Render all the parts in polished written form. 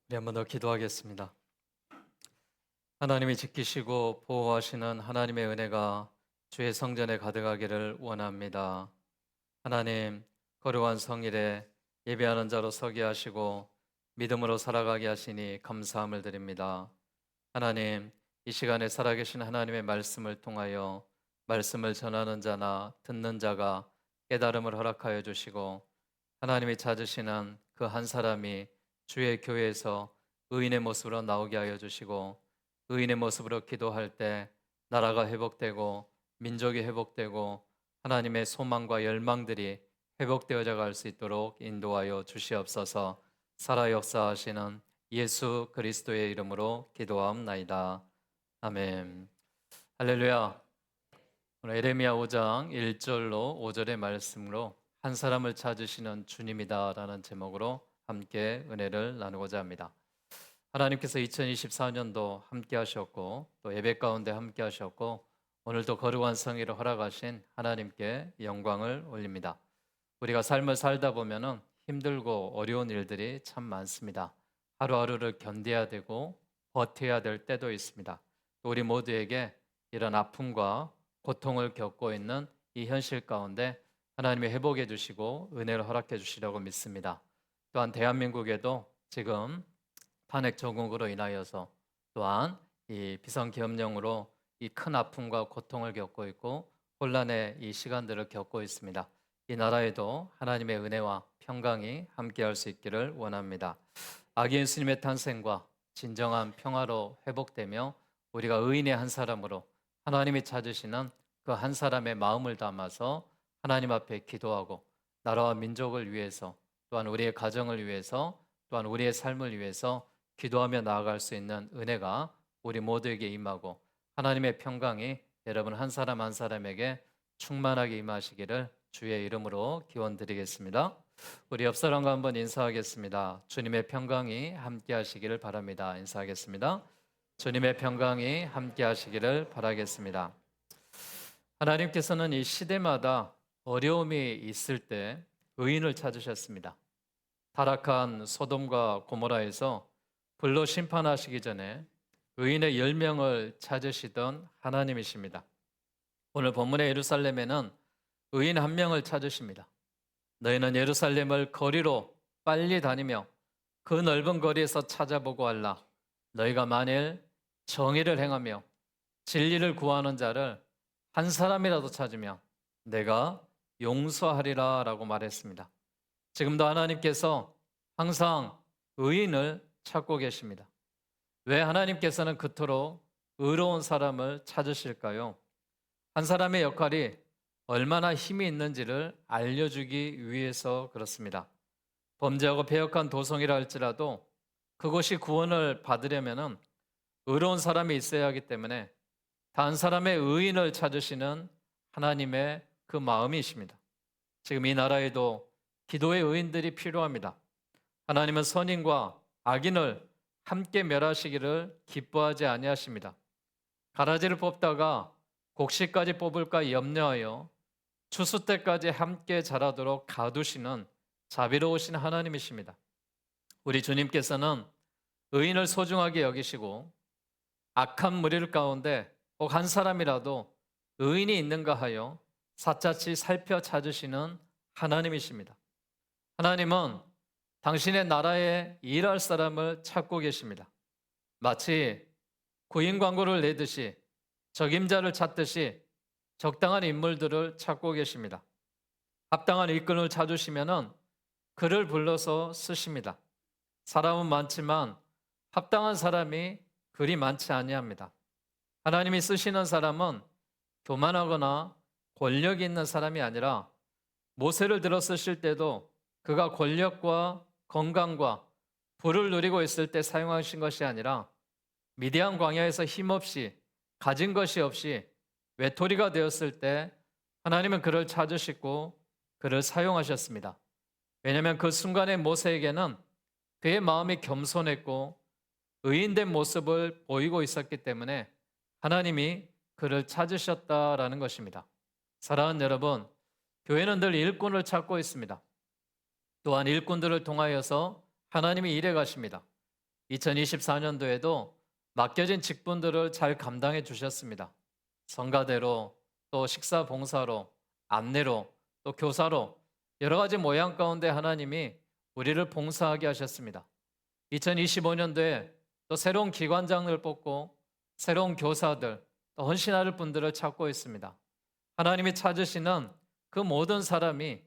우리 한 번 더 기도하겠습니다. 하나님이 지키시고 보호하시는 하나님의 은혜가 주의 성전에 가득하기를 원합니다. 하나님, 거룩한 성일에 예배하는 자로 서게 하시고 믿음으로 살아가게 하시니 감사함을 드립니다. 하나님, 이 시간에 살아계신 하나님의 말씀을 통하여 말씀을 전하는 자나 듣는 자가 깨달음을 허락하여 주시고 하나님이 찾으시는 그 한 사람이 주의 교회에서 의인의 모습으로 나오게 하여 주시고 의인의 모습으로 기도할 때 나라가 회복되고 민족이 회복되고 하나님의 소망과 열망들이 회복되어져 갈 수 있도록 인도하여 주시옵소서. 살아 역사하시는 예수 그리스도의 이름으로 기도하옵나이다. 아멘. 할렐루야. 오늘 에레미야 5장 1절로 5절의 말씀으로 한 사람을 찾으시는 주님이다라는 제목으로 함께 은혜를 나누고자 합니다. 하나님께서 2024년도 함께 하셨고 또 예배 가운데 함께 하셨고 오늘도 거룩한 성의를 허락하신 하나님께 영광을 올립니다. 우리가 삶을 살다 보면은 힘들고 어려운 일들이 참 많습니다. 하루하루를 견뎌야 되고 버텨야 될 때도 있습니다. 우리 모두에게 이런 아픔과 고통을 겪고 있는 이 현실 가운데 하나님이 회복해 주시고 은혜를 허락해 주시려고 믿습니다. 또한 대한민국에도 지금 탄핵 적응으로 인하여서 또한 이 비상계엄령으로 이 큰 아픔과 고통을 겪고 있고 혼란의 이 시간들을 겪고 있습니다. 이 나라에도 하나님의 은혜와 평강이 함께할 수 있기를 원합니다. 아기 예수님의 탄생과 진정한 평화로 회복되며 우리가 의인의 한 사람으로 하나님이 찾으시는 그 한 사람의 마음을 담아서 하나님 앞에 기도하고 나라와 민족을 위해서 또한 우리의 가정을 위해서 또한 우리의 삶을 위해서 기도하며 나아갈 수 있는 은혜가 우리 모두에게 임하고 하나님의 평강이 여러분 한 사람 한 사람에게 충만하게 임하시기를 주의 이름으로 기원드리겠습니다. 우리 옆 사람과 한번 인사하겠습니다. 주님의 평강이 함께 하시기를 바랍니다. 인사하겠습니다. 주님의 평강이 함께 하시기를 바라겠습니다. 하나님께서는 이 시대마다 어려움이 있을 때 의인을 찾으셨습니다. 타락한 소돔과 고모라에서 불로 심판하시기 전에 의인의 10명을 찾으시던 하나님이십니다. 오늘 본문의 예루살렘에는 의인 한 명을 찾으십니다. 너희는 예루살렘을 거리로 빨리 다니며 그 넓은 거리에서 찾아보고 알라. 너희가 만일 정의를 행하며 진리를 구하는 자를 한 사람이라도 찾으면 내가 용서하리라 라고 말했습니다. 지금도 하나님께서 항상 의인을 찾고 계십니다. 왜 하나님께서는 그토록 의로운 사람을 찾으실까요? 한 사람의 역할이 얼마나 힘이 있는지를 알려주기 위해서 그렇습니다. 범죄하고 배역한 도성이라 할지라도 그곳이 구원을 받으려면 의로운 사람이 있어야 하기 때문에 단 사람의 의인을 찾으시는 하나님의 그 마음이십니다. 지금 이 나라에도 기도의 의인들이 필요합니다. 하나님은 선인과 악인을 함께 멸하시기를 기뻐하지 아니하십니다. 가라지를 뽑다가 곡식까지 뽑을까 염려하여 추수 때까지 함께 자라도록 가두시는 자비로우신 하나님이십니다. 우리 주님께서는 의인을 소중하게 여기시고 악한 무리 가운데 꼭 한 사람이라도 의인이 있는가 하여 샅샅이 살펴 찾으시는 하나님이십니다. 하나님은 당신의 나라에 일할 사람을 찾고 계십니다. 마치 구인 광고를 내듯이 적임자를 찾듯이 적당한 인물들을 찾고 계십니다. 합당한 일꾼을 찾으시면은 그를 불러서 쓰십니다. 사람은 많지만 합당한 사람이 그리 많지 아니합니다. 하나님이 쓰시는 사람은 교만하거나 권력이 있는 사람이 아니라 모세를 들어 쓰실 때도 그가 권력과 건강과 부를 누리고 있을 때 사용하신 것이 아니라 미디안 광야에서 힘없이 가진 것이 없이 외톨이가 되었을 때 하나님은 그를 찾으시고 그를 사용하셨습니다. 왜냐하면 그 순간의 모세에게는 그의 마음이 겸손했고 의인된 모습을 보이고 있었기 때문에 하나님이 그를 찾으셨다라는 것입니다. 사랑하는 여러분, 교회는 늘 일꾼을 찾고 있습니다. 또한 일꾼들을 통하여서 하나님이 일해 가십니다. 2024년도에도 맡겨진 직분들을 잘 감당해 주셨습니다. 성가대로, 또 식사 봉사로, 안내로, 또 교사로 여러 가지 모양 가운데 하나님이 우리를 봉사하게 하셨습니다. 2025년도에 또 새로운 기관장을 뽑고 새로운 교사들, 또 헌신할 분들을 찾고 있습니다. 하나님이 찾으시는 그 모든 사람이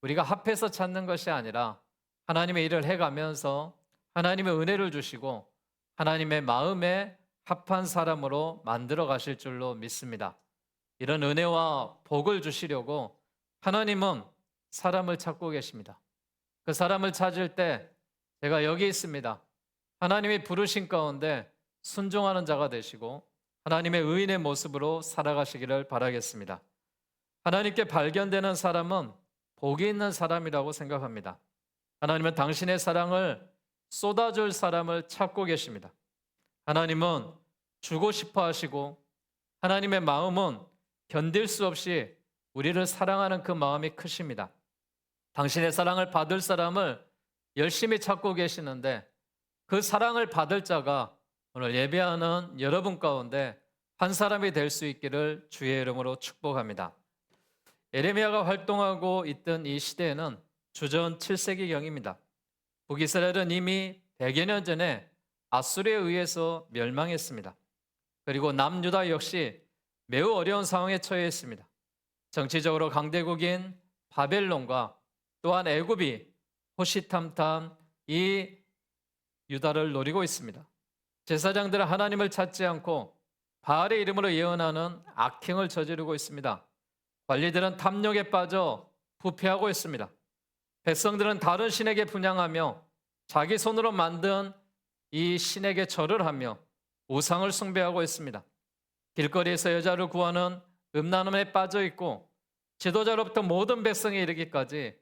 우리가 합해서 찾는 것이 아니라 하나님의 일을 해가면서 하나님의 은혜를 주시고 하나님의 마음에 합한 사람으로 만들어 가실 줄로 믿습니다. 이런 은혜와 복을 주시려고 하나님은 사람을 찾고 계십니다. 그 사람을 찾을 때 제가 여기 있습니다. 하나님이 부르신 가운데 순종하는 자가 되시고 하나님의 의인의 모습으로 살아가시기를 바라겠습니다. 하나님께 발견되는 사람은 복이 있는 사람이라고 생각합니다. 하나님은 당신의 사랑을 쏟아줄 사람을 찾고 계십니다. 하나님은 주고 싶어 하시고 하나님의 마음은 견딜 수 없이 우리를 사랑하는 그 마음이 크십니다. 당신의 사랑을 받을 사람을 열심히 찾고 계시는데 그 사랑을 받을 자가 오늘 예배하는 여러분 가운데 한 사람이 될 수 있기를 주의 이름으로 축복합니다. 예레미야가 활동하고 있던 이 시대에는 주전 7세기경입니다. 북이스라엘은 이미 100여 년 전에 아수르에 의해서 멸망했습니다. 그리고 남유다 역시 매우 어려운 상황에 처해 있습니다. 정치적으로 강대국인 바벨론과 또한 애굽이 호시탐탐 이 유다를 노리고 있습니다. 제사장들은 하나님을 찾지 않고 바알의 이름으로 예언하는 악행을 저지르고 있습니다. 관리들은 탐욕에 빠져 부패하고 있습니다. 백성들은 다른 신에게 분향하며 자기 손으로 만든 이 신에게 절을 하며 우상을 숭배하고 있습니다. 길거리에서 여자를 구하는 음란함에 빠져 있고 지도자로부터 모든 백성에 이르기까지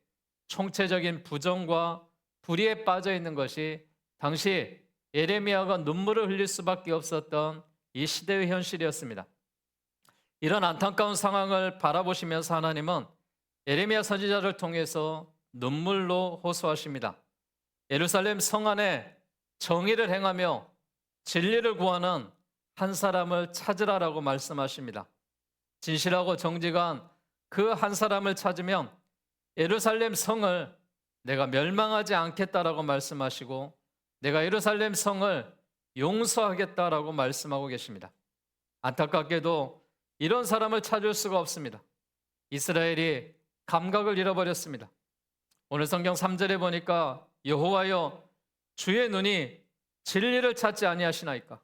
총체적인 부정과 불의에 빠져 있는 것이 당시 예레미야가 눈물을 흘릴 수밖에 없었던 이 시대의 현실이었습니다. 이런 안타까운 상황을 바라보시면서 하나님은 예레미야 선지자를 통해서 눈물로 호소하십니다. 예루살렘 성 안에 정의를 행하며 진리를 구하는 한 사람을 찾으라라고 말씀하십니다. 진실하고 정직한 그 한 사람을 찾으면 예루살렘 성을 내가 멸망하지 않겠다라고 말씀하시고 내가 예루살렘 성을 용서하겠다라고 말씀하고 계십니다. 안타깝게도 이런 사람을 찾을 수가 없습니다. 이스라엘이 감각을 잃어버렸습니다. 오늘 성경 3절에 보니까 여호와여 주의 눈이 진리를 찾지 아니하시나이까?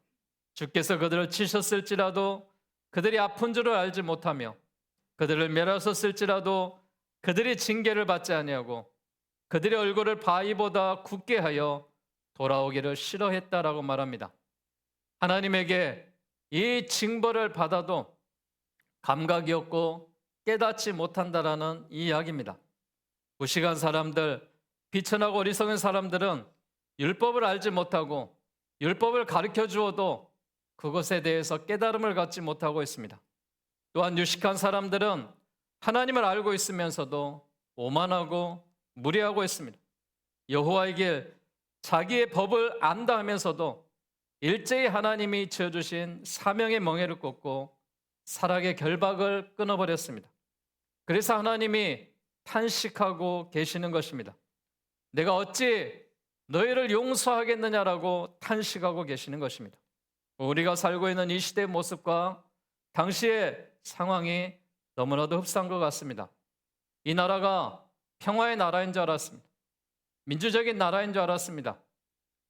주께서 그들을 치셨을지라도 그들이 아픈 줄을 알지 못하며 그들을 멸하셨을지라도 그들이 징계를 받지 아니하고 그들의 얼굴을 바위보다 굳게 하여 돌아오기를 싫어했다라고 말합니다. 하나님에게 이 징벌을 받아도 감각이 없고 깨닫지 못한다라는 이 이야기입니다. 무식한 사람들, 비천하고 어리석은 사람들은 율법을 알지 못하고 율법을 가르쳐 주어도 그것에 대해서 깨달음을 갖지 못하고 있습니다. 또한 유식한 사람들은 하나님을 알고 있으면서도 오만하고 무례하고 있습니다. 여호와의 길, 자기의 법을 안다 하면서도 일제히 하나님이 지어주신 사명의 멍에를 꽂고 살악의 결박을 끊어버렸습니다. 그래서 하나님이 탄식하고 계시는 것입니다. 내가 어찌 너희를 용서하겠느냐라고 탄식하고 계시는 것입니다. 우리가 살고 있는 이 시대의 모습과 당시의 상황이 너무나도 흡사한 것 같습니다. 이 나라가 평화의 나라인 줄 알았습니다. 민주적인 나라인 줄 알았습니다.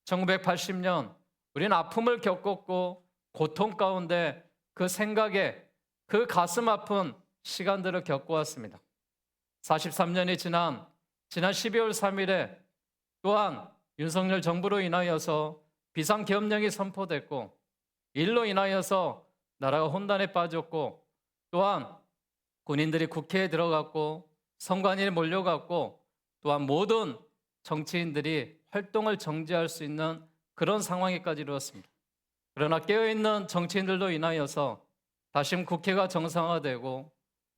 1980년 우리는 아픔을 겪었고 고통 가운데 그 생각에 그 가슴 아픈 시간들을 겪어왔습니다. 43년이 지난 12월 3일에 또한 윤석열 정부로 인하여서 비상계엄령이 선포됐고 일로 인하여서 나라가 혼란에 빠졌고 또한 군인들이 국회에 들어갔고 선관위에 몰려갔고 또한 모든 정치인들이 활동을 정지할 수 있는 그런 상황에까지 이르렀습니다. 그러나 깨어있는 정치인들로 인하여서 다시 국회가 정상화되고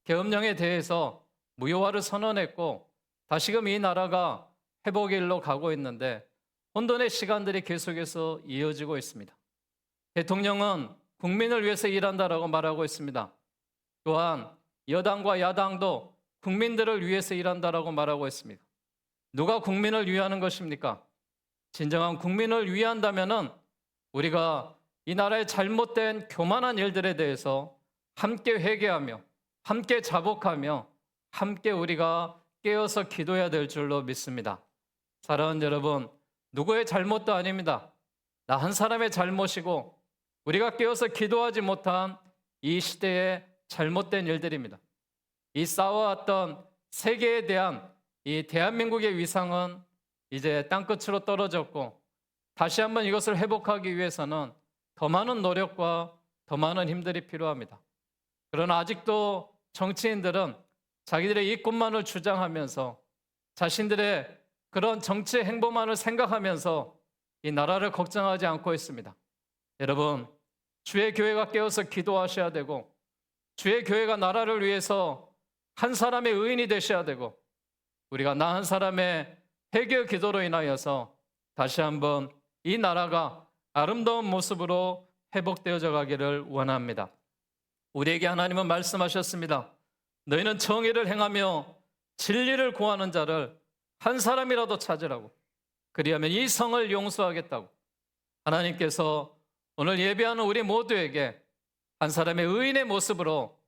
계엄령에 대해서 무효화를 선언했고 다시금 이 나라가 회복의 일로 가고 있는데 혼돈의 시간들이 계속해서 이어지고 있습니다. 대통령은 국민을 위해서 일한다라고 말하고 있습니다. 또한 여당과 야당도 국민들을 위해서 일한다라고 말하고 있습니다. 누가 국민을 위하는 것입니까? 진정한 국민을 위한다면은 우리가 이 나라의 잘못된 교만한 일들에 대해서 함께 회개하며 함께 자복하며 함께 우리가 깨어서 기도해야 될 줄로 믿습니다. 사랑하는 여러분, 누구의 잘못도 아닙니다. 나 한 사람의 잘못이고 우리가 깨어서 기도하지 못한 이 시대의 잘못된 일들입니다. 이 쌓아왔던 세계에 대한 이 대한민국의 위상은 이제 땅끝으로 떨어졌고 다시 한번 이것을 회복하기 위해서는 더 많은 노력과 더 많은 힘들이 필요합니다. 그러나 아직도 정치인들은 자기들의 이익만을 주장하면서 자신들의 그런 정치 행보만을 생각하면서 이 나라를 걱정하지 않고 있습니다. 여러분, 주의 교회가 깨어서 기도하셔야 되고 주의 교회가 나라를 위해서 한 사람의 의인이 되셔야 되고 우리가 나 한 사람의 회개 기도로 인하여서 다시 한번 이 나라가 아름다운 모습으로 회복되어져 가기를 원합니다. 우리에게 하나님은 말씀하셨습니다. 너희는 정의를 행하며 진리를 구하는 자를 한 사람이라도 찾으라고. 그리하면 이 성을 용서하겠다고. 하나님께서 오늘 예배하는 우리 모두에게 한 사람의 의인의 모습으로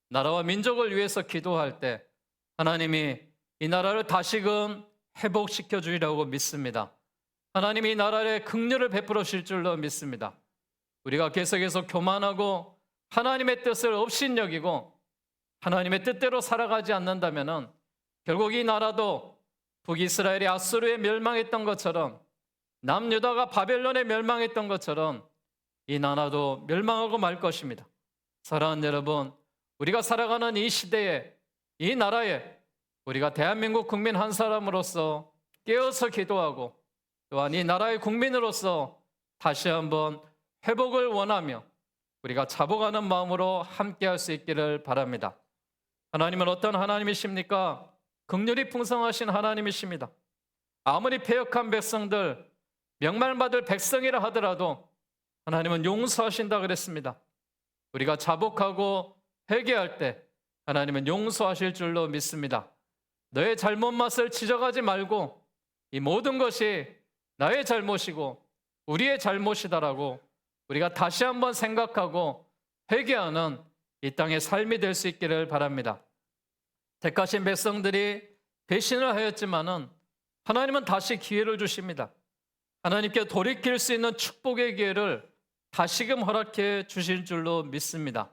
나라와 민족을 위해서 기도할 때 하나님이 이 나라를 다시금 회복시켜 주리라고 믿습니다. 하나님이 이 나라에 긍휼을 베풀어 주실 줄로 믿습니다. 우리가 계속해서 교만하고 하나님의 뜻을 업신여기고 하나님의 뜻대로 살아가지 않는다면 결국 이 나라도 북이스라엘이 아수르에 멸망했던 것처럼 남유다가 바벨론에 멸망했던 것처럼 이 나라도 멸망하고 말 것입니다. 사랑하는 여러분, 우리가 살아가는 이 시대에 이 나라에 우리가 대한민국 국민 한 사람으로서 깨어서 기도하고 또한 이 나라의 국민으로서 다시 한번 회복을 원하며 우리가 자복하는 마음으로 함께할 수 있기를 바랍니다. 하나님은 어떤 하나님이십니까? 긍휼이 풍성하신 하나님이십니다. 아무리 패역한 백성들, 명말받을 백성이라 하더라도 하나님은 용서하신다 그랬습니다. 우리가 자복하고 회개할 때 하나님은 용서하실 줄로 믿습니다. 너의 잘못 맛을 지적하지 말고 이 모든 것이 나의 잘못이고 우리의 잘못이다라고 우리가 다시 한번 생각하고 회개하는 이 땅의 삶이 될 수 있기를 바랍니다. 택하신 백성들이 배신을 하였지만은 하나님은 다시 기회를 주십니다. 하나님께 돌이킬 수 있는 축복의 기회를 다시금 허락해 주실 줄로 믿습니다.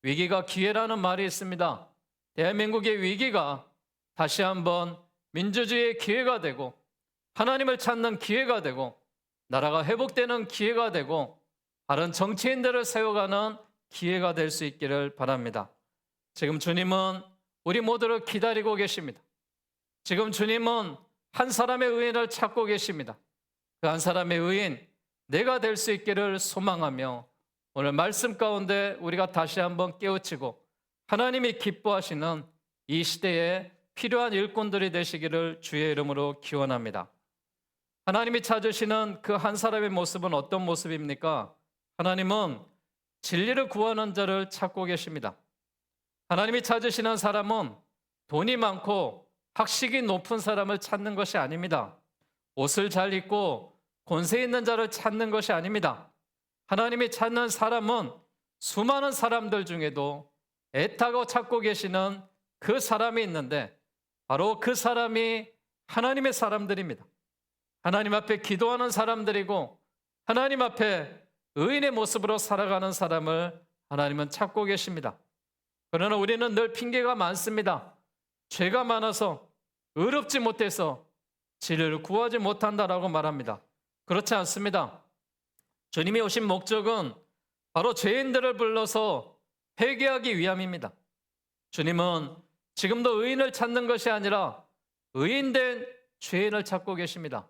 위기가 기회라는 말이 있습니다. 대한민국의 위기가 다시 한번 민주주의의 기회가 되고 하나님을 찾는 기회가 되고 나라가 회복되는 기회가 되고 바른 정치인들을 세워가는 기회가 될 수 있기를 바랍니다. 지금 주님은 우리 모두를 기다리고 계십니다. 지금 주님은 한 사람의 의인을 찾고 계십니다. 그 한 사람의 의인, 내가 될 수 있기를 소망하며 오늘 말씀 가운데 우리가 다시 한번 깨우치고 하나님이 기뻐하시는 이 시대에 필요한 일꾼들이 되시기를 주의 이름으로 기원합니다. 하나님이 찾으시는 그 한 사람의 모습은 어떤 모습입니까? 하나님은 진리를 구하는 자를 찾고 계십니다. 하나님이 찾으시는 사람은 돈이 많고 학식이 높은 사람을 찾는 것이 아닙니다. 옷을 잘 입고 권세 있는 자를 찾는 것이 아닙니다. 하나님이 찾는 사람은 수많은 사람들 중에도 애타고 찾고 계시는 그 사람이 있는데 바로 그 사람이 하나님의 사람들입니다. 하나님 앞에 기도하는 사람들이고 하나님 앞에 의인의 모습으로 살아가는 사람을 하나님은 찾고 계십니다. 그러나 우리는 늘 핑계가 많습니다. 죄가 많아서 의롭지 못해서 진리를 구하지 못한다라고 말합니다. 그렇지 않습니다. 주님이 오신 목적은 바로 죄인들을 불러서 회개하기 위함입니다. 주님은 지금도 의인을 찾는 것이 아니라 의인된 죄인을 찾고 계십니다.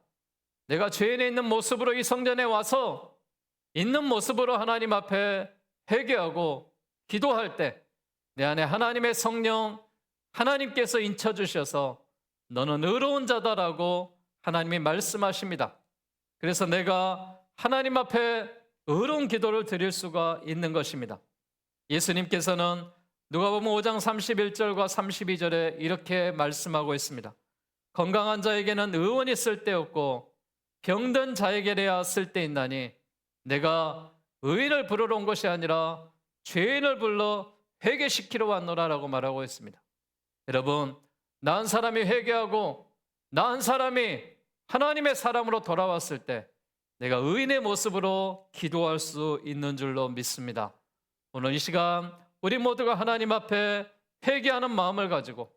내가 죄인에 있는 모습으로 이 성전에 와서 있는 모습으로 하나님 앞에 회개하고 기도할 때 내 안에 하나님의 성령, 하나님께서 인쳐주셔서 너는 의로운 자다라고 하나님이 말씀하십니다. 그래서 내가 하나님 앞에 의로운 기도를 드릴 수가 있는 것입니다. 예수님께서는 누가복음 5장 31절과 32절에 이렇게 말씀하고 있습니다. 건강한 자에게는 의원이 쓸데없고 병든 자에게야 쓸데있나니 내가 의인을 부르러 온 것이 아니라 죄인을 불러 회개시키러 왔노라라고 말하고 있습니다. 여러분, 나은 사람이 회개하고 나은 사람이 하나님의 사람으로 돌아왔을 때 내가 의인의 모습으로 기도할 수 있는 줄로 믿습니다. 오늘 이 시간 우리 모두가 하나님 앞에 회개하는 마음을 가지고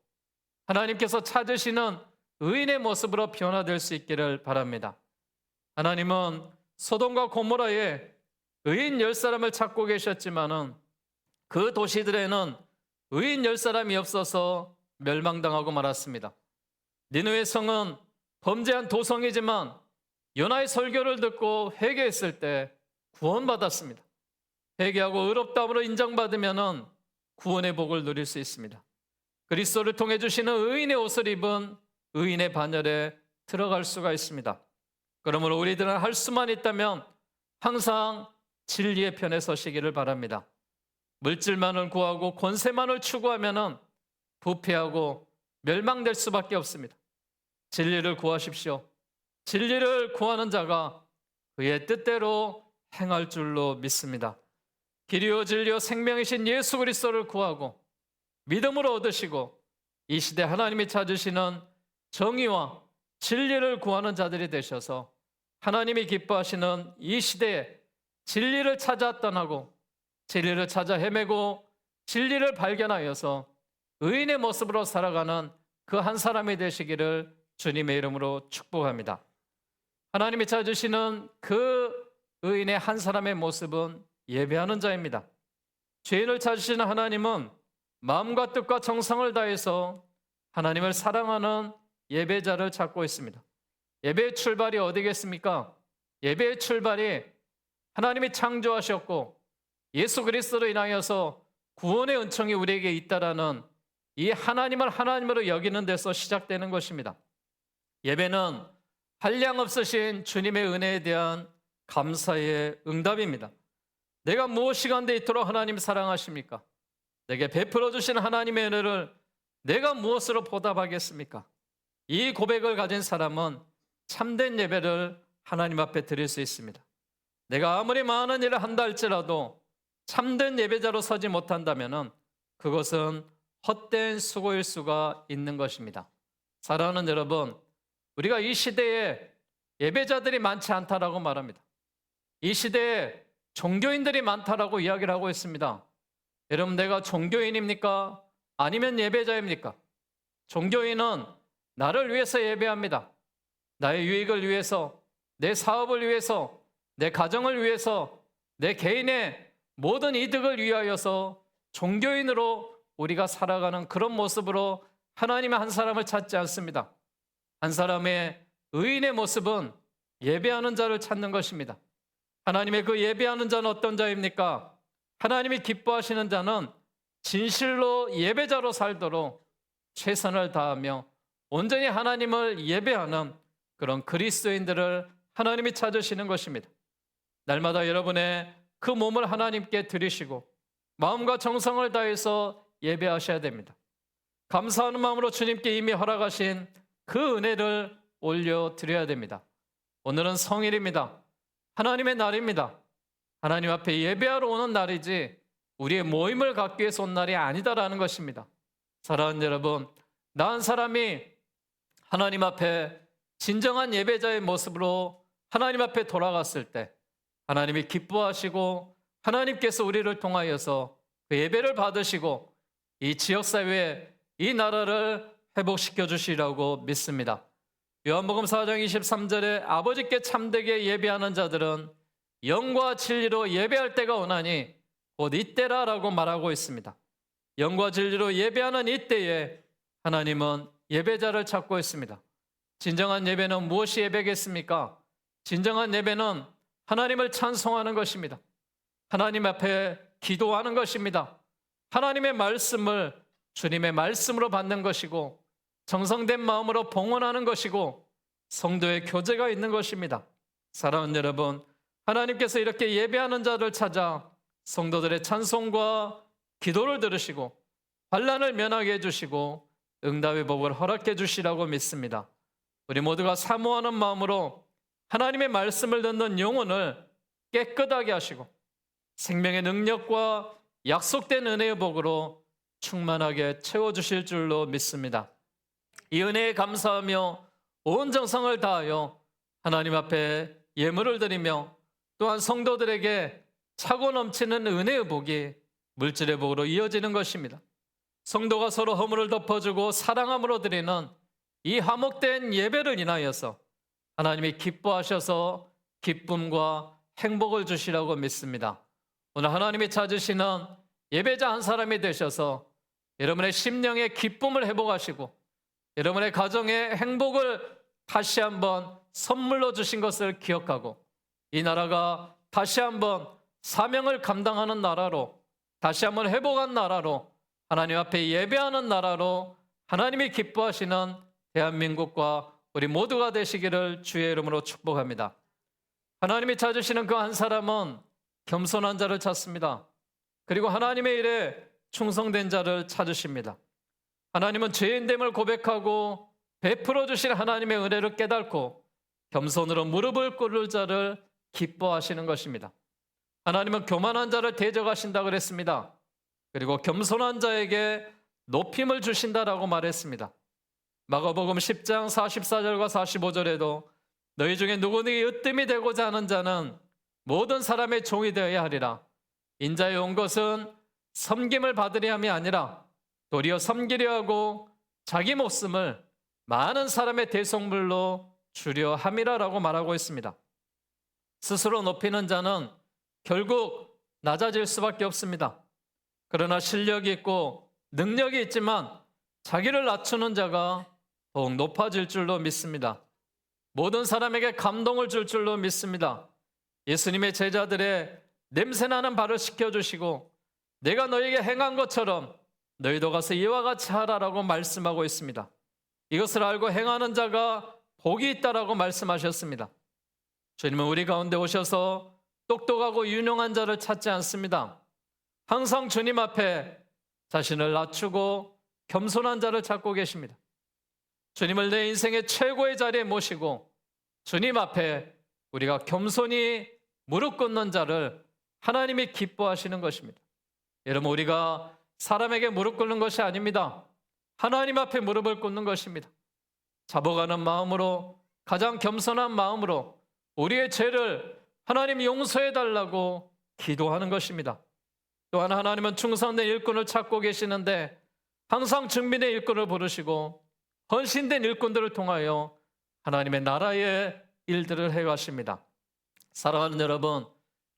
하나님께서 찾으시는 의인의 모습으로 변화될 수 있기를 바랍니다. 하나님은 소돔과 고모라에 의인 10사람을 찾고 계셨지만은 그 도시들에는 의인 10사람이 없어서 멸망당하고 말았습니다. 니느웨 성은 범죄한 도성이지만 요나의 설교를 듣고 회개했을 때 구원받았습니다. 회개하고 의롭다함으로 인정받으면 구원의 복을 누릴 수 있습니다. 그리스도를 통해 주시는 의인의 옷을 입은 의인의 반열에 들어갈 수가 있습니다. 그러므로 우리들은 할 수만 있다면 항상 진리의 편에 서시기를 바랍니다. 물질만을 구하고 권세만을 추구하면 부패하고 멸망될 수밖에 없습니다. 진리를 구하십시오. 진리를 구하는 자가 그의 뜻대로 행할 줄로 믿습니다. 길이요 진리요 생명이신 예수 그리스도를 구하고 믿음으로 얻으시고 이 시대 하나님이 찾으시는 정의와 진리를 구하는 자들이 되셔서 하나님이 기뻐하시는 이 시대에 진리를 찾아 떠나고 진리를 찾아 헤매고 진리를 발견하여서 의인의 모습으로 살아가는 그 한 사람이 되시기를 주님의 이름으로 축복합니다. 하나님이 찾으시는 그 의인의 한 사람의 모습은 예배하는 자입니다. 죄인을 찾으시는 하나님은 마음과 뜻과 정성을 다해서 하나님을 사랑하는 예배자를 찾고 있습니다. 예배의 출발이 어디겠습니까? 예배의 출발이 하나님이 창조하셨고 예수 그리스도로 인하여서 구원의 은총이 우리에게 있다라는 이 하나님을 하나님으로 여기는 데서 시작되는 것입니다. 예배는 한량없으신 주님의 은혜에 대한 감사의 응답입니다. 내가 무엇이 간데 이토록 하나님 사랑하십니까? 내게 베풀어 주신 하나님의 은혜를 내가 무엇으로 보답하겠습니까? 이 고백을 가진 사람은 참된 예배를 하나님 앞에 드릴 수 있습니다. 내가 아무리 많은 일을 한다 할지라도 참된 예배자로 서지 못한다면 그것은 헛된 수고일 수가 있는 것입니다. 사랑하는 여러분, 우리가 이 시대에 예배자들이 많지 않다라고 말합니다. 이 시대에 종교인들이 많다라고 이야기를 하고 있습니다. 여러분, 내가 종교인입니까? 아니면 예배자입니까? 종교인은 나를 위해서 예배합니다. 나의 유익을 위해서, 내 사업을 위해서, 내 가정을 위해서, 내 개인의 모든 이득을 위하여서 종교인으로 우리가 살아가는 그런 모습으로 하나님의 한 사람을 찾지 않습니다. 한 사람의 의인의 모습은 예배하는 자를 찾는 것입니다. 하나님의 그 예배하는 자는 어떤 자입니까? 하나님이 기뻐하시는 자는 진실로 예배자로 살도록 최선을 다하며 온전히 하나님을 예배하는 그런 그리스도인들을 하나님이 찾으시는 것입니다. 날마다 여러분의 그 몸을 하나님께 드리시고 마음과 정성을 다해서 예배하셔야 됩니다. 감사하는 마음으로 주님께 이미 허락하신 그 은혜를 올려드려야 됩니다. 오늘은 성일입니다. 하나님의 날입니다. 하나님 앞에 예배하러 오는 날이지 우리의 모임을 갖기 위해서 온 날이 아니다라는 것입니다. 사랑하는 여러분, 나은 사람이 하나님 앞에 진정한 예배자의 모습으로 하나님 앞에 돌아갔을 때 하나님이 기뻐하시고 하나님께서 우리를 통하여서 그 예배를 받으시고 이 지역사회에 이 나라를 회복시켜 주시라고 믿습니다. 요한복음 4장 23절에 아버지께 참되게 예배하는 자들은 영과 진리로 예배할 때가 오나니 곧 이때라라고 말하고 있습니다. 영과 진리로 예배하는 이때에 하나님은 예배자를 찾고 있습니다. 진정한 예배는 무엇이 예배겠습니까? 진정한 예배는 하나님을 찬송하는 것입니다. 하나님 앞에 기도하는 것입니다. 하나님의 말씀을 주님의 말씀으로 받는 것이고 정성된 마음으로 봉헌하는 것이고 성도의 교제가 있는 것입니다. 사랑하는 여러분, 하나님께서 이렇게 예배하는 자를 찾아 성도들의 찬송과 기도를 들으시고 환난을 면하게 해주시고 응답의 복을 허락해 주시라고 믿습니다. 우리 모두가 사모하는 마음으로 하나님의 말씀을 듣는 영혼을 깨끗하게 하시고 생명의 능력과 약속된 은혜의 복으로 충만하게 채워주실 줄로 믿습니다. 이 은혜에 감사하며 온 정성을 다하여 하나님 앞에 예물을 드리며 또한 성도들에게 차고 넘치는 은혜의 복이 물질의 복으로 이어지는 것입니다. 성도가 서로 허물을 덮어주고 사랑함으로 드리는 이 화목된 예배를 인하여서 하나님이 기뻐하셔서 기쁨과 행복을 주시라고 믿습니다. 오늘 하나님이 찾으시는 예배자 한 사람이 되셔서 여러분의 심령의 기쁨을 회복하시고 여러분의 가정의 행복을 다시 한번 선물로 주신 것을 기억하고 이 나라가 다시 한번 사명을 감당하는 나라로 다시 한번 회복한 나라로 하나님 앞에 예배하는 나라로 하나님이 기뻐하시는 대한민국과 우리 모두가 되시기를 주의 이름으로 축복합니다. 하나님이 찾으시는 그 한 사람은 겸손한 자를 찾습니다. 그리고 하나님의 일에 충성된 자를 찾으십니다. 하나님은 죄인됨을 고백하고 베풀어 주실 하나님의 은혜를 깨닫고 겸손으로 무릎을 꿇을 자를 기뻐하시는 것입니다. 하나님은 교만한 자를 대적하신다 그랬습니다. 그리고 겸손한 자에게 높임을 주신다라고 말했습니다. 마가복음 10장 44절과 45절에도 너희 중에 누구든지 으뜸이 되고자 하는 자는 모든 사람의 종이 되어야 하리라. 인자에 온 것은 섬김을 받으려 함이 아니라 도리어 섬기려 하고 자기 목숨을 많은 사람의 대속물로 주려 함이라라고 말하고 있습니다. 스스로 높이는 자는 결국 낮아질 수밖에 없습니다. 그러나 실력이 있고 능력이 있지만 자기를 낮추는 자가 더욱 높아질 줄로 믿습니다. 모든 사람에게 감동을 줄 줄로 믿습니다. 예수님의 제자들의 냄새나는 발을 씻겨주시고 내가 너에게 행한 것처럼 너희도 가서 이와 같이 하라라고 말씀하고 있습니다. 이것을 알고 행하는 자가 복이 있다라고 말씀하셨습니다. 주님은 우리 가운데 오셔서 똑똑하고 유능한 자를 찾지 않습니다. 항상 주님 앞에 자신을 낮추고 겸손한 자를 찾고 계십니다. 주님을 내 인생의 최고의 자리에 모시고 주님 앞에 우리가 겸손히 무릎 꿇는 자를 하나님이 기뻐하시는 것입니다. 여러분, 우리가 사람에게 무릎 꿇는 것이 아닙니다. 하나님 앞에 무릎을 꿇는 것입니다. 잡아가는 마음으로, 가장 겸손한 마음으로 우리의 죄를 하나님 용서해 달라고 기도하는 것입니다. 또한 하나님은 충성된 일꾼을 찾고 계시는데 항상 증민의 일꾼을 부르시고 헌신된 일꾼들을 통하여 하나님의 나라의 일들을 해가십니다. 사랑하는 여러분,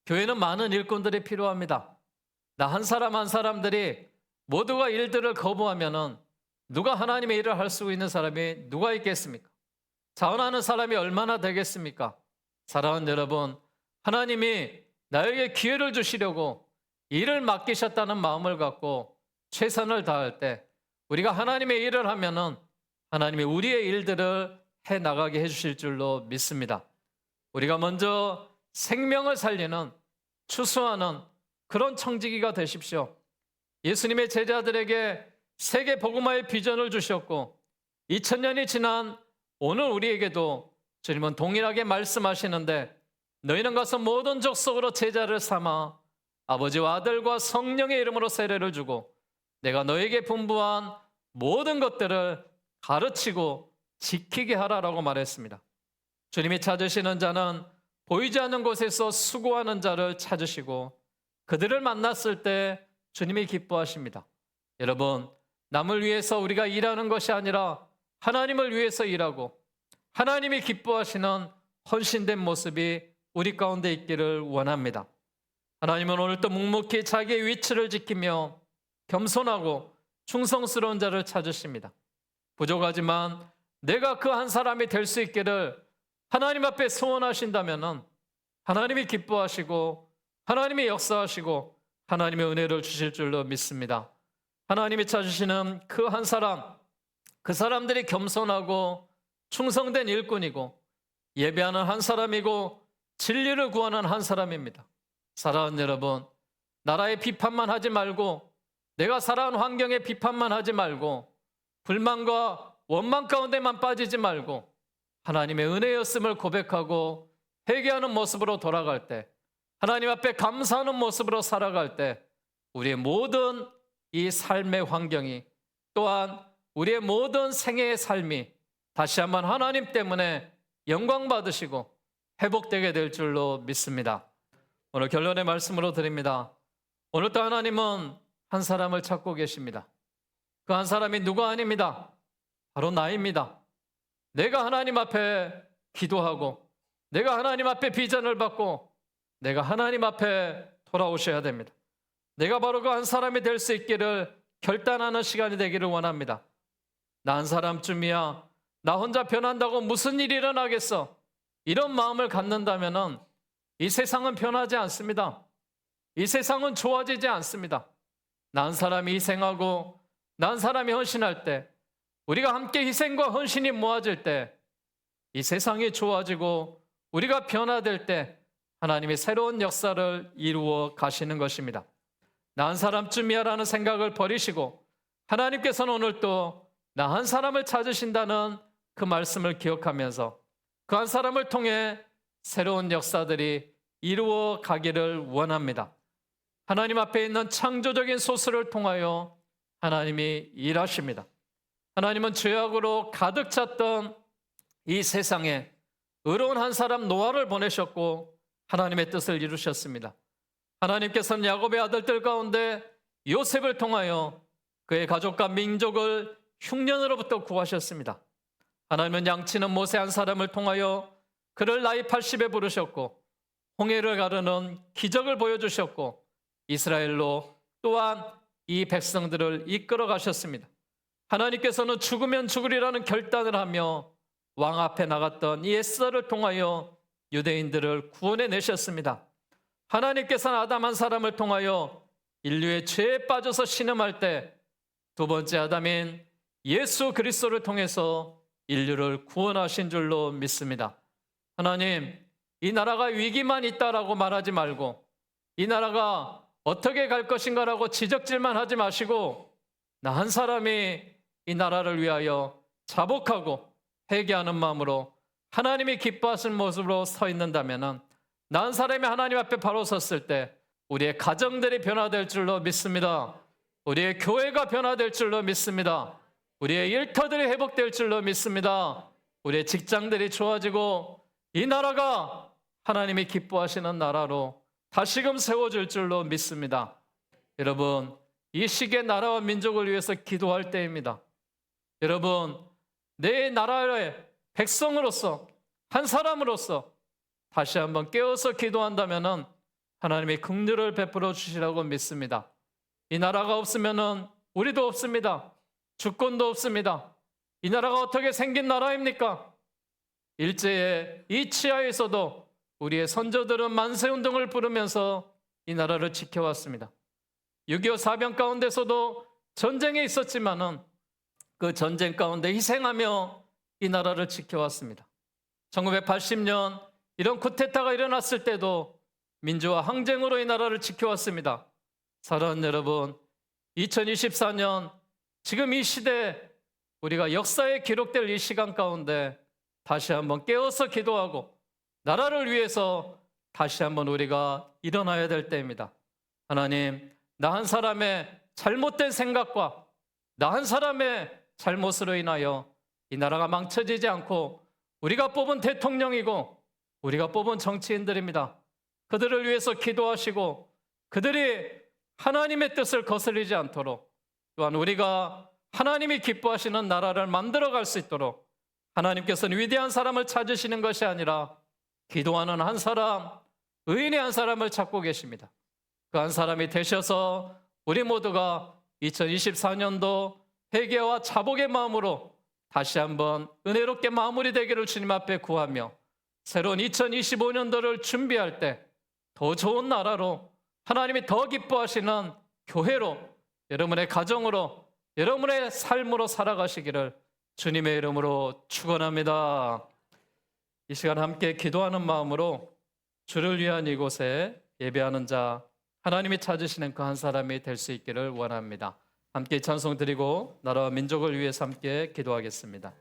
교회는 많은 일꾼들이 필요합니다. 나 한 사람 한 사람들이 모두가 일들을 거부하면은 누가 하나님의 일을 할 수 있는 사람이 누가 있겠습니까? 자원하는 사람이 얼마나 되겠습니까? 사랑하는 여러분, 하나님이 나에게 기회를 주시려고 일을 맡기셨다는 마음을 갖고 최선을 다할 때 우리가 하나님의 일을 하면은 하나님이 우리의 일들을 해나가게 해주실 줄로 믿습니다. 우리가 먼저 생명을 살리는, 추수하는 그런 청지기가 되십시오. 예수님의 제자들에게 세계 복음화의 비전을 주셨고 2000년이 지난 오늘 우리에게도 주님은 동일하게 말씀하시는데 너희는 가서 모든 족속으로 제자를 삼아 아버지와 아들과 성령의 이름으로 세례를 주고 내가 너에게 분부한 모든 것들을 가르치고 지키게 하라라고 말했습니다. 주님이 찾으시는 자는 보이지 않는 곳에서 수고하는 자를 찾으시고 그들을 만났을 때 주님이 기뻐하십니다. 여러분, 남을 위해서 우리가 일하는 것이 아니라 하나님을 위해서 일하고 하나님이 기뻐하시는 헌신된 모습이 우리 가운데 있기를 원합니다. 하나님은 오늘도 묵묵히 자기의 위치를 지키며 겸손하고 충성스러운 자를 찾으십니다. 부족하지만 내가 그 한 사람이 될 수 있기를 하나님 앞에 소원하신다면 하나님이 기뻐하시고 하나님이 역사하시고 하나님의 은혜를 주실 줄로 믿습니다. 하나님이 찾으시는 그 한 사람, 그 사람들이 겸손하고 충성된 일꾼이고 예배하는 한 사람이고 진리를 구하는 한 사람입니다. 사랑하는 여러분, 나라의 비판만 하지 말고, 내가 살아온 환경의 비판만 하지 말고, 불만과 원망 가운데만 빠지지 말고 하나님의 은혜였음을 고백하고 회개하는 모습으로 돌아갈 때, 하나님 앞에 감사하는 모습으로 살아갈 때, 우리의 모든 이 삶의 환경이, 또한 우리의 모든 생애의 삶이 다시 한번 하나님 때문에 영광 받으시고 회복되게 될 줄로 믿습니다. 오늘 결론의 말씀으로 드립니다. 오늘도 하나님은 한 사람을 찾고 계십니다. 그 한 사람이 누가 아닙니다. 바로 나입니다. 내가 하나님 앞에 기도하고, 내가 하나님 앞에 비전을 받고, 내가 하나님 앞에 돌아오셔야 됩니다. 내가 바로 그 한 사람이 될 수 있기를 결단하는 시간이 되기를 원합니다. 나 한 사람쯤이야, 나 혼자 변한다고 무슨 일이 일어나겠어, 이런 마음을 갖는다면 이 세상은 변하지 않습니다. 이 세상은 좋아지지 않습니다. 나 한 사람이 희생하고, 나 한 사람이 헌신할 때, 우리가 함께 희생과 헌신이 모아질 때, 이 세상이 좋아지고 우리가 변화될 때 하나님이 새로운 역사를 이루어 가시는 것입니다. 나 한 사람쯤이야 라는 생각을 버리시고, 하나님께서는 오늘 또 나 한 사람을 찾으신다는 그 말씀을 기억하면서 그 한 사람을 통해 새로운 역사들이 이루어 가기를 원합니다. 하나님 앞에 있는 창조적인 소스를 통하여 하나님이 일하십니다. 하나님은 죄악으로 가득 찼던 이 세상에 의로운 한 사람 노아를 보내셨고 하나님의 뜻을 이루셨습니다. 하나님께서는 야곱의 아들들 가운데 요셉을 통하여 그의 가족과 민족을 흉년으로부터 구하셨습니다. 하나님은 양치는 모세 한 사람을 통하여 그를 나이 80에 부르셨고 홍해를 가르는 기적을 보여주셨고 이스라엘로 또한 이 백성들을 이끌어 가셨습니다. 하나님께서는 죽으면 죽으리라는 결단을 하며 왕 앞에 나갔던 이 에스더를 통하여 유대인들을 구원해 내셨습니다. 하나님께서는 아담 한 사람을 통하여 인류의 죄에 빠져서 신음할 때 두 번째 아담인 예수 그리스도를 통해서 인류를 구원하신 줄로 믿습니다. 하나님, 이 나라가 위기만 있다라고 말하지 말고, 이 나라가 어떻게 갈 것인가라고 지적질만 하지 마시고, 나 한 사람이 이 나라를 위하여 자복하고 회개하는 마음으로 하나님이 기뻐하시는 모습으로 서 있는다면, 나 한 사람이 하나님 앞에 바로 섰을 때 우리의 가정들이 변화될 줄로 믿습니다. 우리의 교회가 변화될 줄로 믿습니다. 우리의 일터들이 회복될 줄로 믿습니다. 우리의 직장들이 좋아지고 이 나라가 하나님이 기뻐하시는 나라로 다시금 세워질 줄로 믿습니다. 여러분, 이 시기에 나라와 민족을 위해서 기도할 때입니다. 여러분, 내 나라의 백성으로서, 한 사람으로서 다시 한번 깨어서 기도한다면 하나님의 긍휼을 베풀어 주시라고 믿습니다. 이 나라가 없으면 우리도 없습니다. 주권도 없습니다. 이 나라가 어떻게 생긴 나라입니까? 일제의 이 치하에서도 우리의 선조들은 만세운동을 부르면서 이 나라를 지켜왔습니다. 6.25 사병 가운데서도 전쟁에 있었지만은 그 전쟁 가운데 희생하며 이 나라를 지켜왔습니다. 1980년 이런 쿠데타가 일어났을 때도 민주화 항쟁으로 이 나라를 지켜왔습니다. 사랑하는 여러분, 2024년 지금 이 시대, 우리가 역사에 기록될 이 시간 가운데 다시 한번 깨어서 기도하고 나라를 위해서 다시 한번 우리가 일어나야 될 때입니다. 하나님, 나 한 사람의 잘못된 생각과 나 한 사람의 잘못으로 인하여 이 나라가 망쳐지지 않고 우리가 뽑은 대통령이고 우리가 뽑은 정치인들입니다. 그들을 위해서 기도하시고 그들이 하나님의 뜻을 거스르지 않도록, 또한 우리가 하나님이 기뻐하시는 나라를 만들어갈 수 있도록 하나님께서는 위대한 사람을 찾으시는 것이 아니라 기도하는 한 사람, 의인의 한 사람을 찾고 계십니다. 그 한 사람이 되셔서 우리 모두가 2024년도 회개와 자복의 마음으로 다시 한번 은혜롭게 마무리되기를 주님 앞에 구하며 새로운 2025년도를 준비할 때 더 좋은 나라로, 하나님이 더 기뻐하시는 교회로, 여러분의 가정으로, 여러분의 삶으로 살아가시기를 주님의 이름으로 축원합니다. 이 시간 함께 기도하는 마음으로 주를 위한 이곳에 예배하는 자, 하나님이 찾으시는 그 한 사람이 될 수 있기를 원합니다. 함께 찬송 드리고 나라와 민족을 위해서 함께 기도하겠습니다.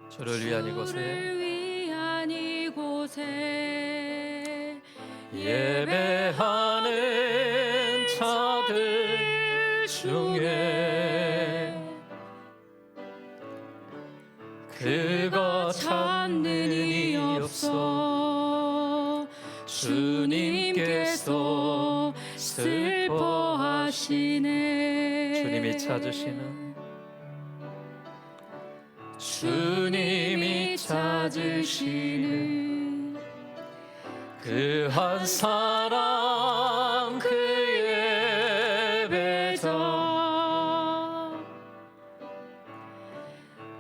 주를 위한 이곳에 예배하는 자들 중에 그가 찾는 이 없어 주님께서 슬퍼하시네. 주님이 찾으시는 그 한 사람 그 예배자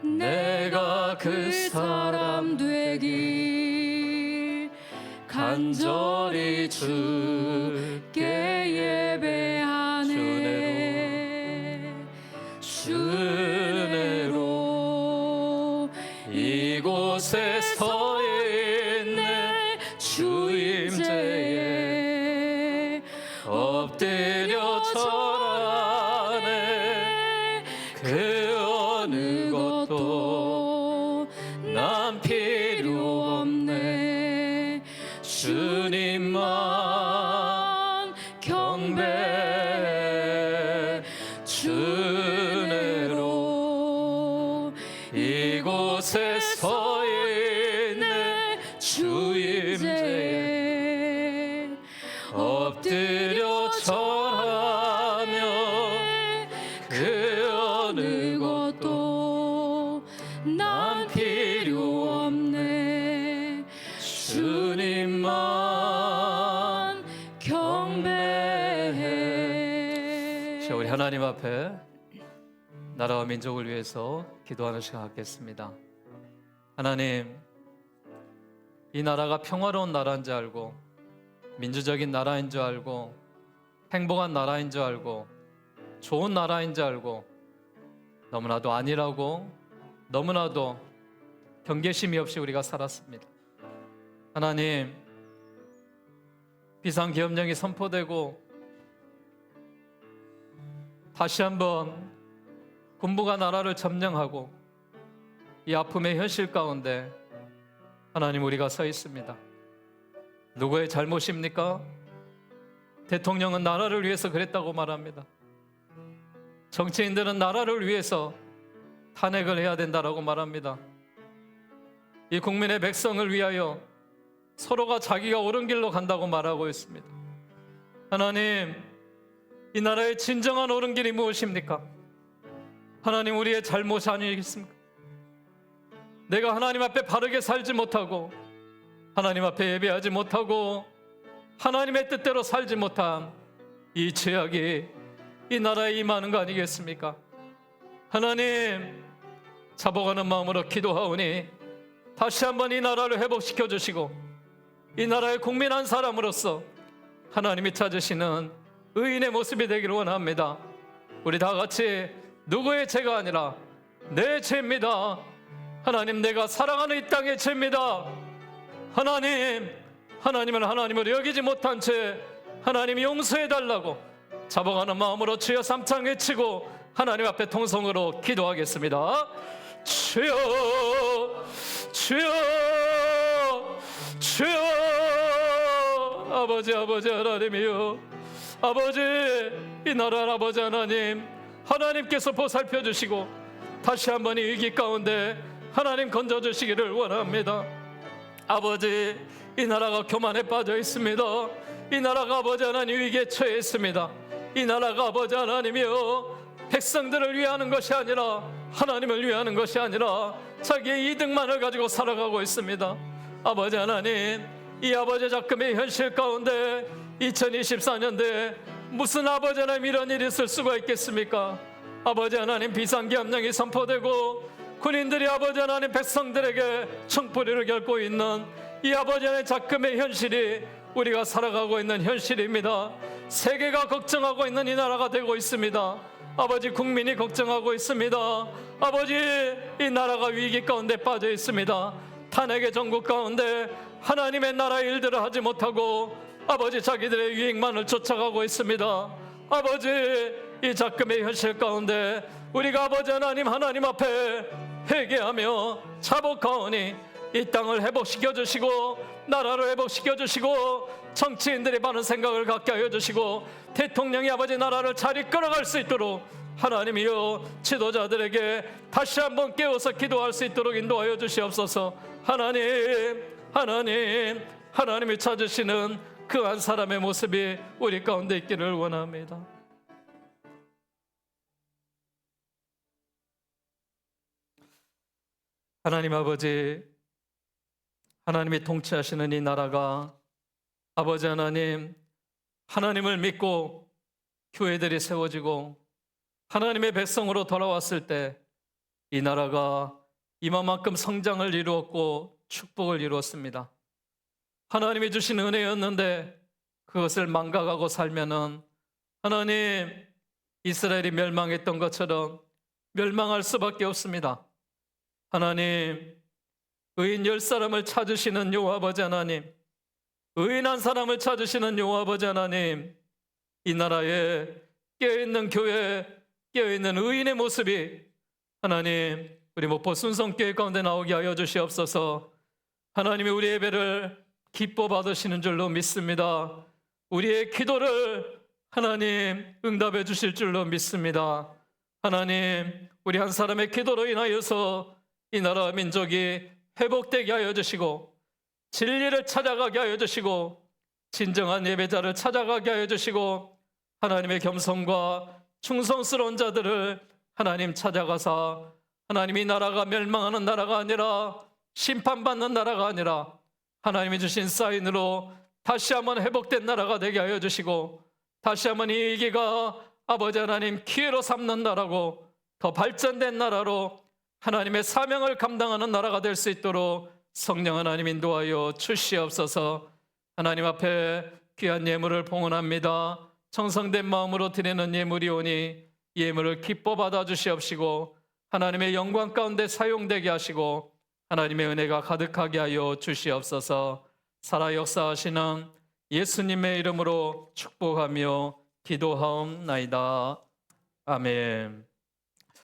내가 그 사람 되길 간절히 주께 예배하네. 주내로 이곳에 서 있네. 주임제에 엎드려 절하네. 그 어느 것도 난 필요 없네. 주님만 경배해. 주내로 이곳에 서 있네. 주임제에 엎드려 절하며 그 어느 것도 난 필요 없네. 주님만 경배해. 자, 우리 하나님 앞에 나라와 민족을 위해서 기도하는 시간 갖겠습니다. 하나님, 이 나라가 평화로운 나라인 줄 알고 민주적인 나라인 줄 알고 행복한 나라인 줄 알고 좋은 나라인 줄 알고 너무나도 아니라고 너무나도 경계심이 없이 우리가 살았습니다. 하나님, 비상계엄령이 선포되고 다시 한번 군부가 나라를 점령하고 이 아픔의 현실 가운데 하나님 우리가 서 있습니다. 누구의 잘못입니까? 대통령은 나라를 위해서 그랬다고 말합니다. 정치인들은 나라를 위해서 탄핵을 해야 된다라고 말합니다. 이 국민의 백성을 위하여 서로가 자기가 옳은 길로 간다고 말하고 있습니다. 하나님, 이 나라의 진정한 옳은 길이 무엇입니까? 하나님, 우리의 잘못이 아니겠습니까? 내가 하나님 앞에 바르게 살지 못하고 하나님 앞에 예배하지 못하고 하나님의 뜻대로 살지 못한 이 죄악이 이 나라에 임하는 거 아니겠습니까? 하나님, 자복하는 마음으로 기도하오니 다시 한번 이 나라를 회복시켜 주시고 이 나라의 국민 한 사람으로서 하나님이 찾으시는 의인의 모습이 되기를 원합니다. 우리 다 같이 누구의 죄가 아니라 내 죄입니다. 하나님, 내가 살아가는 이 땅의 죄입니다. 하나님은 하나님을 여기지 못한 죄 하나님이 용서해달라고 자복하는 마음으로 주여 삼창 외치고 하나님 앞에 통성으로 기도하겠습니다. 주여, 주여, 주여. 아버지 하나님이여, 아버지, 이 나라 아버지 하나님께서 보살펴 주시고 다시 한번 이 위기 가운데 하나님 건져주시기를 원합니다. 아버지, 이 나라가 교만에 빠져 있습니다. 이 나라가 아버지 하나님 위기에 처해 있습니다. 이 나라가 아버지 하나님이여 백성들을 위하는 것이 아니라 하나님을 위하는 것이 아니라 자기의 이득만을 가지고 살아가고 있습니다. 아버지 하나님, 이 아버지 작금의 현실 가운데 2024년도에 무슨 아버지 하나님 이런 일이 있을 수가 있겠습니까? 아버지 하나님, 비상계엄령이 선포되고 군인들이 아버지 하나님 백성들에게 총포리를 결고 있는 이 아버지 하나님 작금의 현실이 우리가 살아가고 있는 현실입니다. 세계가 걱정하고 있는 이 나라가 되고 있습니다. 아버지, 국민이 걱정하고 있습니다. 아버지, 이 나라가 위기 가운데 빠져 있습니다. 탄핵의 정국 가운데 하나님의 나라의 일들을 하지 못하고 아버지, 자기들의 유익만을 쫓아가고 있습니다. 아버지, 이 작금의 현실 가운데 우리가 아버지 하나님 앞에 회개하며 자복하오니 이 땅을 회복시켜 주시고 나라를 회복시켜 주시고 정치인들이 많은 생각을 갖게 하여 주시고 대통령이 아버지 나라를 잘 이끌어갈 수 있도록 하나님이여 지도자들에게 다시 한번 깨워서 기도할 수 있도록 인도하여 주시옵소서. 하나님이 찾으시는 그 한 사람의 모습이 우리 가운데 있기를 원합니다. 하나님 아버지, 하나님이 통치하시는 이 나라가 아버지 하나님을 믿고 교회들이 세워지고 하나님의 백성으로 돌아왔을 때 이 나라가 이만큼 성장을 이루었고 축복을 이루었습니다. 하나님이 주신 은혜였는데 그것을 망각하고 살면은 하나님, 이스라엘이 멸망했던 것처럼 멸망할 수밖에 없습니다. 하나님, 의인 10사람을 찾으시는 여호와 아버지 하나님, 의인 한 사람을 찾으시는 여호와 아버지 하나님, 이 나라에 깨어있는 교회, 깨어있는 의인의 모습이 하나님, 우리 목포 순성교회 가운데 나오게 하여 주시옵소서. 하나님이 우리 예배를 기뻐 받으시는 줄로 믿습니다. 우리의 기도를 하나님 응답해 주실 줄로 믿습니다. 하나님, 우리 한 사람의 기도로 인하여서 이 나라 민족이 회복되게 하여 주시고 진리를 찾아가게 하여 주시고 진정한 예배자를 찾아가게 하여 주시고 하나님의 겸손과 충성스러운 자들을 하나님 찾아가사 하나님, 이 나라가 멸망하는 나라가 아니라 심판받는 나라가 아니라 하나님이 주신 사인으로 다시 한번 회복된 나라가 되게 하여 주시고 다시 한번 이 위기가 아버지 하나님 기회로 삼는 나라고 더 발전된 나라로 하나님의 사명을 감당하는 나라가 될 수 있도록 성령 하나님 인도하여 주시옵소서. 하나님 앞에 귀한 예물을 봉헌합니다. 정성된 마음으로 드리는 예물이오니 예물을 기뻐 받아 주시옵시고 하나님의 영광 가운데 사용되게 하시고 하나님의 은혜가 가득하게 하여 주시옵소서. 살아 역사하시는 예수님의 이름으로 축복하며 기도하옵나이다. 아멘.